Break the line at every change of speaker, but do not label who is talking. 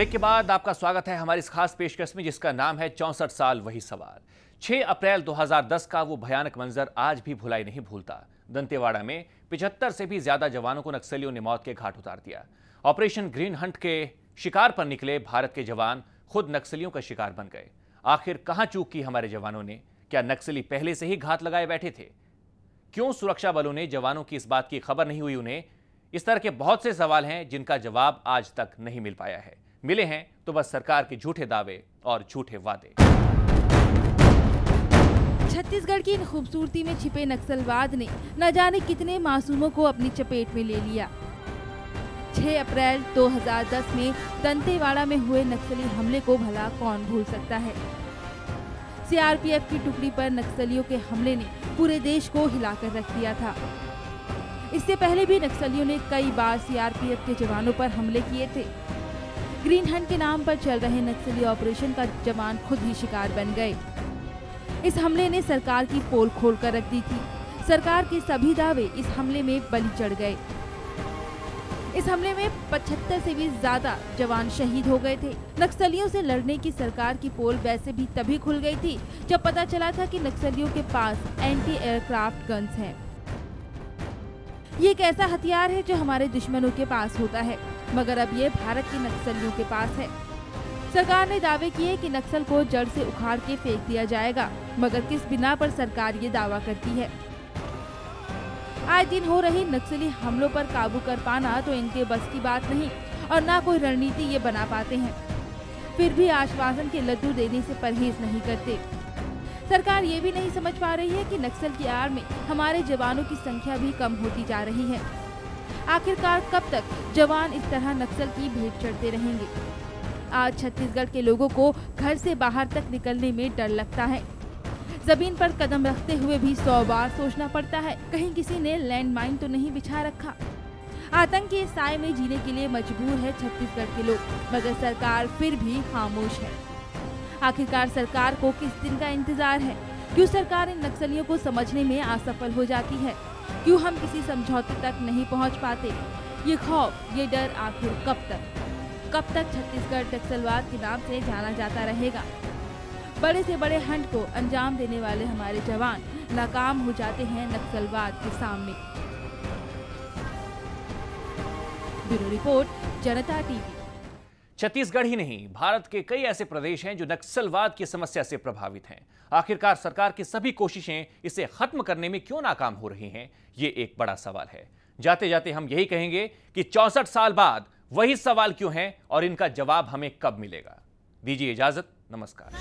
Break के बाद आपका स्वागत है हमारी इस खास पेशकश में जिसका नाम है 64 साल वही सवाल। 6 अप्रैल 2010 का वो भयानक मंजर आज भी भुलाई नहीं भूलता। दंतेवाड़ा में 75 से भी ज्यादा जवानों को नक्सलियों ने मौत के घाट उतार दिया। ऑपरेशन ग्रीन हंट के शिकार पर निकले भारत के जवान खुद नक्सलियों का शिकार बन गए। आखिर कहां चूक की हमारे जवानों ने? क्या नक्सली पहले से ही घात लगाए बैठे थे? क्यों सुरक्षा बलों ने जवानों की इस बात की खबर नहीं हुई उन्हें? इस तरह के बहुत से सवाल हैं जिनका जवाब आज तक नहीं मिल पाया है। मिले हैं तो बस सरकार के झूठे दावे और झूठे वादे।
छत्तीसगढ़ की इन खूबसूरती में छिपे नक्सलवाद ने न जाने कितने मासूमों को अपनी चपेट में ले लिया। 6 अप्रैल 2010 में दंतेवाड़ा में हुए नक्सली हमले को भला कौन भूल सकता है। सीआरपीएफ की टुकड़ी पर नक्सलियों के हमले ने पूरे देश को हिलाकर रख दिया था। इससे पहले भी नक्सलियों ने कई बार सीआरपीएफ के जवानों पर हमले किए थे। ग्रीन हंट के नाम पर चल रहे नक्सली ऑपरेशन का जवान खुद ही शिकार बन गए। इस हमले ने सरकार की पोल खोल कर रख दी थी। सरकार के सभी दावे इस हमले में बलि चढ़ गए। इस हमले में 75 से भी ज्यादा जवान शहीद हो गए थे। नक्सलियों से लड़ने की सरकार की पोल वैसे भी तभी खुल गई थी जब पता चला था कि नक्सलियों के पास एंटी एयरक्राफ्ट गन्स हैं। ये एक ऐसा हथियार है जो हमारे दुश्मनों के पास होता है, मगर अब ये भारत के नक्सलियों के पास है। सरकार ने दावे किए कि नक्सल को जड़ से उखाड़ के फेंक दिया जाएगा, मगर किस बिना पर सरकार ये दावा करती है? आए दिन हो रही नक्सली हमलों पर काबू कर पाना तो इनके बस की बात नहीं और ना कोई रणनीति ये बना पाते हैं। फिर भी आश्वासन के लड्डू देने से परहेज नहीं करते। सरकार ये भी नहीं समझ पा रही है कि नक्सल की आड़ में हमारे जवानों की संख्या भी कम होती जा रही है। आखिरकार कब तक जवान इस तरह नक्सल की भेंट चढ़ते रहेंगे? आज छत्तीसगढ़ के लोगों को घर से बाहर तक निकलने में डर लगता है। जमीन पर कदम रखते हुए भी 100 बार सोचना पड़ता है, कहीं किसी ने लैंडमाइन तो नहीं बिछा रखा। आतंक के साए में जीने के लिए मजबूर है छत्तीसगढ़ के लोग, मगर सरकार फिर भी खामोश है। आखिरकार सरकार को किस दिन का इंतजार है? क्यों सरकार इन नक्सलियों को समझने में असफल हो जाती है? क्यों हम किसी समझौते तक नहीं पहुंच पाते? ये खौफ, ये डर आखिर कब तक छत्तीसगढ़ नक्सलवाद के नाम से जाना जाता रहेगा? बड़े से बड़े हंट को अंजाम देने वाले हमारे जवान नाकाम हो जाते हैं नक्सलवाद के सामने। ब्यूरो रिपोर्ट, जनता टीवी।
छत्तीसगढ़ ही नहीं, भारत के कई ऐसे प्रदेश हैं जो नक्सलवाद की समस्या से प्रभावित हैं। आखिरकार सरकार की सभी कोशिशें इसे खत्म करने में क्यों नाकाम हो रही हैं? ये एक बड़ा सवाल है। जाते जाते हम यही कहेंगे कि 64 साल बाद वही सवाल क्यों हैं और इनका जवाब हमें कब मिलेगा। दीजिए इजाजत, नमस्कार।